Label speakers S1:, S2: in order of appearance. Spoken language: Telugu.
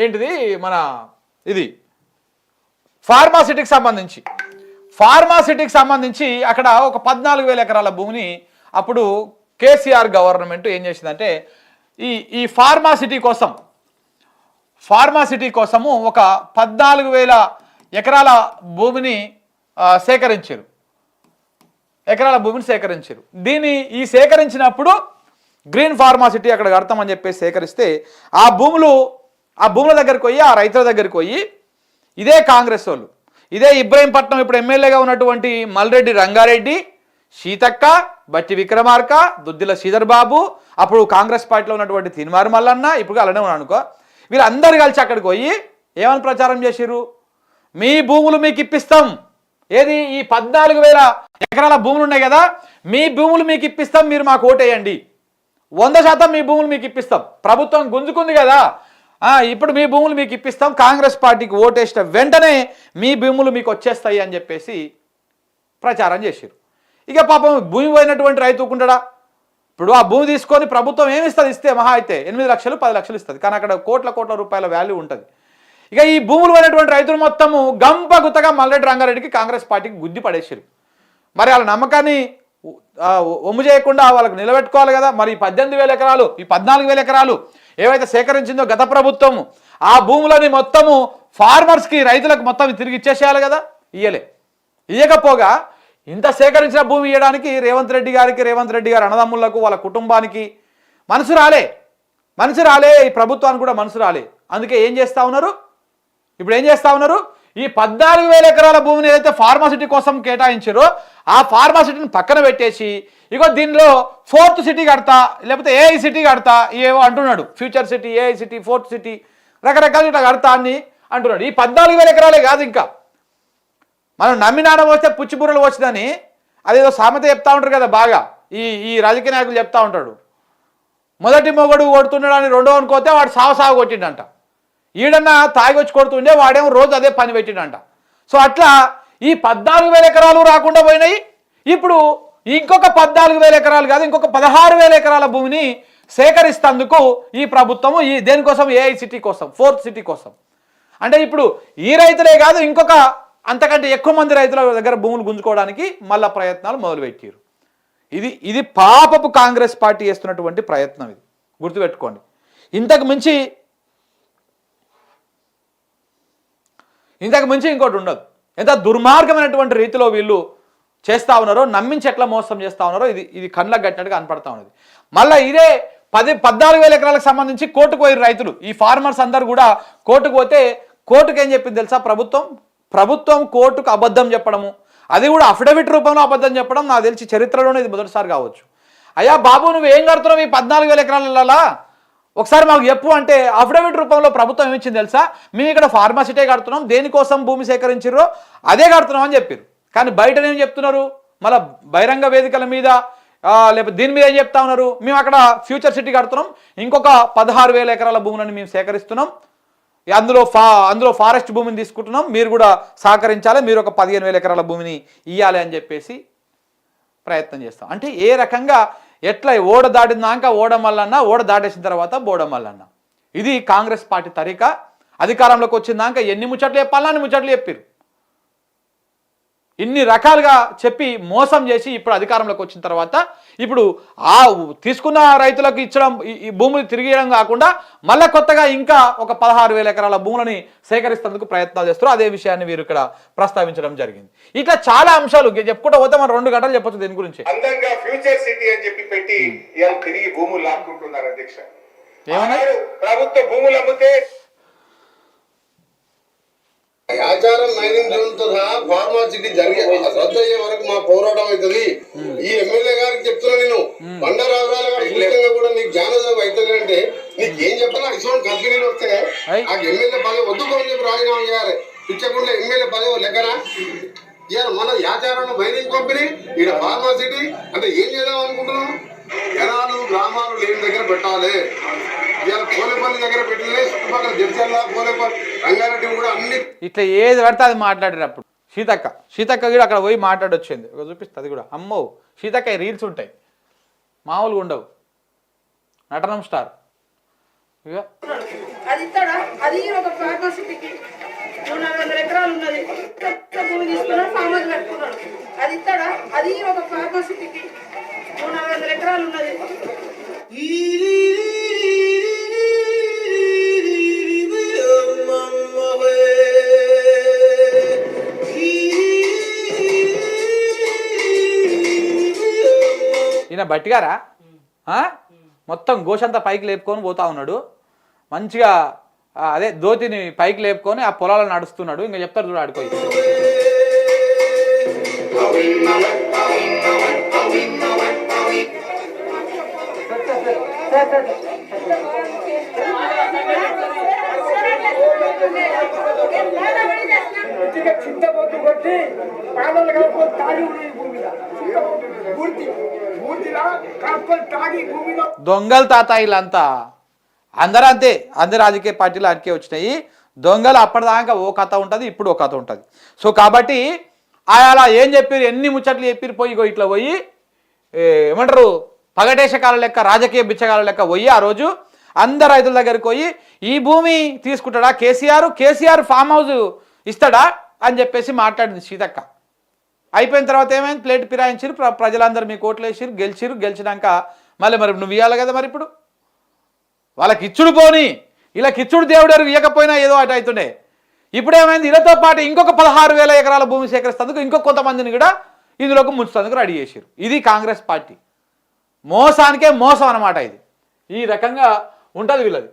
S1: ఏంటిది మన ఇది ఫార్మాసిటీకి సంబంధించి అక్కడ ఒక 14,000 ఎకరాల భూమిని అప్పుడు కేసీఆర్ గవర్నమెంట్ ఏం చేసిందంటే ఈ ఫార్మాసిటీ కోసము ఒక 14,000 ఎకరాల భూమిని సేకరించారు. దీన్ని సేకరించినప్పుడు గ్రీన్ ఫార్మాసిటీ అక్కడ కడతామని చెప్పేసి సేకరిస్తే ఆ భూముల దగ్గరికి పోయి ఆ రైతుల దగ్గరికి పోయి ఇదే కాంగ్రెస్ వాళ్ళు, ఇదే ఇబ్రహీంపట్నం ఇప్పుడు ఎమ్మెల్యేగా ఉన్నటువంటి మల్రెడ్డి రంగారెడ్డి, సీతక్క, బట్టి విక్రమార్క, దుద్దిల శ్రీధర్ బాబు, అప్పుడు కాంగ్రెస్ పార్టీలో ఉన్నటువంటి తిన్మారు మల్లన్న, ఇప్పుడు అలానే ఉన్నాను అనుకో, వీళ్ళందరూ కలిసి అక్కడికి పోయి ఏమని ప్రచారం చేసిర్రు? మీ భూములు మీకు ఇప్పిస్తాం, ఏది ఈ 14,000 ఎకరాల భూములు ఉన్నాయి కదా, మీ భూములు మీకు ఇప్పిస్తాం, మీరు మాకు ఓటేయండి, 100% మీ భూములు మీకు ఇప్పిస్తాం, ప్రభుత్వం గుంజుకుంది కదా, ఇప్పుడు మీ భూములు మీకు ఇప్పిస్తాం, కాంగ్రెస్ పార్టీకి ఓటేసిన వెంటనే మీ భూములు మీకు వచ్చేస్తాయి అని చెప్పేసి ప్రచారం చేశారు. ఇక పాపం భూమి పోయినటువంటి రైతు ఊరుకుంటాడా? ఇప్పుడు ఆ భూమి తీసుకొని ప్రభుత్వం ఏమి ఇస్తుంది? ఇస్తే మహా అయితే 8 లక్షలు 10 లక్షలు ఇస్తుంది, కానీ అక్కడ కోట్ల రూపాయల వాల్యూ ఉంటుంది. ఇక ఈ భూములు పోయినటువంటి రైతులు మొత్తము గంపగుత్తగా మల్రెడ్డి రంగారెడ్డికి కాంగ్రెస్ పార్టీకి గుద్ది పడేసారు. మరి వాళ్ళ నమ్మకాన్ని ఒమ్ము చేయకుండా వాళ్ళకి నిలబెట్టుకోవాలి కదా. మరి ఈ 18,000 ఎకరాలు, ఈ 14,000 ఎకరాలు ఏవైతే సేకరించిందో గత ప్రభుత్వము, ఆ భూములని మొత్తము ఫార్మర్స్కి, రైతులకు మొత్తం తిరిగి ఇచ్చేసేయాలి కదా. ఇయ్యకపోగా ఇంత సేకరించిన భూమి ఇవ్వడానికి రేవంత్ రెడ్డి గారి అన్నదమ్ములకు, వాళ్ళ కుటుంబానికి మనసు రాలే, ఈ ప్రభుత్వానికి కూడా మనసు రాలే. అందుకే ఏం చేస్తూ ఉన్నారు? ఈ 14,000 ఎకరాల భూమిని ఏదైతే ఫార్మాసిటీ కోసం కేటాయించారో ఆ ఫార్మాసిటీని పక్కన పెట్టేసి ఇగో దీనిలో 4th సిటీ కడతా, లేకపోతే ఏఐ సిటీ కడతా, ఏవో అంటున్నాడు, future city, AI city, 4th city, రకరకాల ఇట్లా కడతా అని అంటున్నాడు. ఈ 14,000 ఎకరాలే కాదు, ఇంకా మనం నమ్మినాడ వస్తే పుచ్చిబుర్రలు వచ్చిందని అదేదో సామెత చెప్తా ఉంటారు కదా, బాగా ఈ రాజకీయ నాయకులు చెప్తా ఉంటాడు. మొదటి మొగడు కొడుతున్నాడు అని రెండో అనుకోతే వాడు సాగు కొట్టిండంట, ఈడన్నా తాగి వచ్చి కొడుతుండే వాడేమో రోజు అదే పని పెట్టిండంట. సో అట్లా ఈ 14,000 ఎకరాలు రాకుండా పోయినాయి. ఇప్పుడు ఇంకొక 14,000 ఎకరాలు కాదు, ఇంకొక 16,000 ఎకరాల భూమిని సేకరిస్తేందుకు ఈ ప్రభుత్వము దేనికోసం? ఏఐ సిటీ కోసం, 4th సిటీ కోసం. అంటే ఇప్పుడు ఈ రైతులే కాదు, ఇంకొక అంతకంటే ఎక్కువ మంది రైతుల దగ్గర భూములు గుంజుకోవడానికి మళ్ళా ప్రయత్నాలు మొదలుపెట్టారు. ఇది పాపపు కాంగ్రెస్ పార్టీ చేస్తున్నటువంటి ప్రయత్నం, ఇది గుర్తుపెట్టుకోండి. ఇంతకు మించి ఇంకోటి ఉండదు. ఎంత దుర్మార్గమైనటువంటి రీతిలో వీళ్ళు చేస్తూ ఉన్నారో, నమ్మించి ఎట్లా మోసం చేస్తూ ఉన్నారో ఇది కళ్ళకు కట్టినట్టుగా కనపడతా ఉన్నది. మళ్ళీ ఇదే 14,000 ఎకరాలకు సంబంధించి కోర్టుకు పోయి రైతులు, ఈ ఫార్మర్స్ అందరు కూడా కోర్టుకు పోతే, కోర్టుకు ఏం చెప్పింది తెలుసా? ప్రభుత్వం కోర్టుకు అబద్ధం చెప్పడము, అది కూడా అఫిడవిట్ రూపంలో అబద్ధం చెప్పడం నాకు తెలిసి చరిత్రలోనే ఇది మొదటిసారి కావచ్చు. అయ్యా బాబు, నువ్వు ఏం కడుతున్నావు ఈ 14,000 ఎకరాలలో ఒకసారి మాకు చెప్పు అంటే అఫిడవిట్ రూపంలో ప్రభుత్వం ఏమిచ్చింది తెలుసా? మేము ఇక్కడ ఫార్మాసిటీ కడుతున్నాం, దేనికోసం భూమి సేకరించారో అదే కడుతున్నాం అని చెప్పారు. కానీ బయట ఏం చెప్తున్నారు? మళ్ళీ బహిరంగ వేదికల మీద లేకపోతే దీని మీద ఏం చెప్తా ఉన్నారు? మేము అక్కడ ఫ్యూచర్ సిటీ కడుతున్నాం, ఇంకొక 16,000 ఎకరాల భూములను మేము సేకరిస్తున్నాం, అందులో ఫారెస్ట్ భూమిని తీసుకుంటున్నాం, మీరు కూడా సహకరించాలి, మీరు ఒక 15,000 ఎకరాల భూమిని ఇవ్వాలి అని చెప్పేసి ప్రయత్నం చేస్తాం. అంటే ఏ రకంగా ఎట్లా ఓడ దాటినాక ఓడమల్లన్న, ఓడ దాటేసిన తర్వాత బోడమల్లన్న, ఇది కాంగ్రెస్ పార్టీ తరీకా. అధికారంలోకి వచ్చిందాక ఎన్ని ముచ్చట్లు చెప్పాలని అన్ని ముచ్చట్లు చెప్పారు, ఇన్ని రకాలుగా చెప్పి మోసం చేసి ఇప్పుడు అధికారంలోకి వచ్చిన తర్వాత ఇప్పుడు ఆ తీసుకున్న రైతులకు ఇచ్చడం, ఈ భూములు తిరిగి ఇవ్వడం కాకుండా మళ్ళీ కొత్తగా ఇంకా ఒక 16,000 ఎకరాల భూములని సేకరిస్తేందుకు ప్రయత్నాలు చేస్తారు. అదే విషయాన్ని వీరు ఇక్కడ ప్రస్తావించడం జరిగింది. ఇట్లా చాలా అంశాలు చెప్పుకుంటూ పోతే మనం 2 గంటలు చెప్పొచ్చు దీని గురించి.
S2: అందంగా ఫ్యూచర్ సిటీ అని చెప్పి పెట్టి తిరిగి భూములు లాక్కుంటున్నారు అధ్యక్ష. ప్రభుత్వ భూములు అమ్మితే
S3: ఆచారం మైనింగ్ జోన్ తో సహా ఫార్మాసిటీ రద్దు అయ్యే వరకు మా పోరాటం అవుతుంది. ఈ ఎమ్మెల్యే గారికి చెప్తున్నా, నేను బండారాజాల గారు కూడా నీకు జ్ఞానోదయం అవుతుంది అంటే నీకేం చెప్పాలా? ఇటువంటి కంపెనీలు వస్తే ఆ ఎమ్మెల్యే పదవి వద్దుకోని చెప్పి రాజీనామా చేయాలి. పిచ్చకుండా ఎమ్మెల్యే పదవి లెక్కనా ఇవాళ మన ఆచారంలో మైనింగ్ కంపెనీ, ఈడ ఫార్మాసిటీ అంటే ఏం చేద్దాం అనుకుంటున్నాం? జనాలు గ్రామాలు లేని దగ్గర పెట్టాలి. ఇవాళ కోలేపల్లి దగ్గర పెట్టింది, చుట్టుపక్కల జడ్చర్ల, కోలేపల్లి, రంగారెడ్డి కూడా అన్ని
S1: ఇట్లా ఏది పడితే అది మాట్లాడేటప్పుడు సీతక్క కూడా అక్కడ పోయి మాట్లాడొచ్చింది. చూపిస్తుంది అది కూడా. అమ్మో, సీతక్క రీల్స్ ఉంటాయి, మామూలుగా ఉండవు, నటనం స్టార్. ఇక
S4: అది ఇస్తాడా? అది ఒక ఫార్మాసిటీకి 400 ఎకరాలు ఉన్నది. పెద్ద భూమి తీసుకున్నాడు, ఫార్మర్లు కట్టుకున్నాడు. అది ఇస్తాడా? అది ఒక ఫార్మాసిటీకి 400 ఎకరాలు ఉన్నది.
S1: ఈయన బట్టిగారా మొత్తం గోషంతా పైకి లేపుకొని పోతా ఉన్నాడు మంచిగా అదే దోతిని పైకి లేపుకొని ఆ పొలాలను నడుస్తున్నాడు. ఇంకా చెప్తారు చూడు ఆడుకోయి. దొంగలు తాత వీళ్ళంతా అందరూ అంతే, అందరు రాజకీయ పార్టీలు అనికే వచ్చినాయి. దొంగలు అప్పటిదాకా ఓ కథ ఉంటుంది, ఇప్పుడు ఓ కథ ఉంటుంది. సో కాబట్టి అలా ఏం చెప్పారు, ఎన్ని ముచ్చట్లు చెప్పారు, పోయి ఇట్లా పోయి ఏమంటారు పగటేశకాల లెక్క, రాజకీయ బిచ్చగాల లెక్క పోయి ఆ రోజు అందరు రైతుల దగ్గరికి పోయి ఈ భూమి తీసుకుంటాడా కేసీఆర్ ఫామ్ హౌస్ ఇస్తాడా అని చెప్పేసి మాట్లాడింది సీతక్క. అయిపోయిన తర్వాత ఏమైంది, ప్లేట్ ఫిరాయించారు, ప్రజలందరూ మీకు ఓట్లు వేసారు, గెలిచినాక మరి నువ్వు ఇవ్వాలి కదా. మరి ఇప్పుడు వాళ్ళకి ఇచ్చుడు పోని, ఇలా కిచ్చుడు దేవుడు ఇవ్వకపోయినా ఏదో అటు అవుతుండే. ఇప్పుడు ఏమైంది, వీళ్ళతో పాటు ఇంకొక 16,000 ఎకరాల భూమి సేకరిస్తేందుకు ఇంకొక కొంతమందిని కూడా ఇందులోకి ముంచుతందుకు రెడీ చేశారు. ఇది కాంగ్రెస్ పార్టీ మోసానికే మోసం అన్నమాట. ఇది ఈ రకంగా ఉంటుంది వీళ్ళది.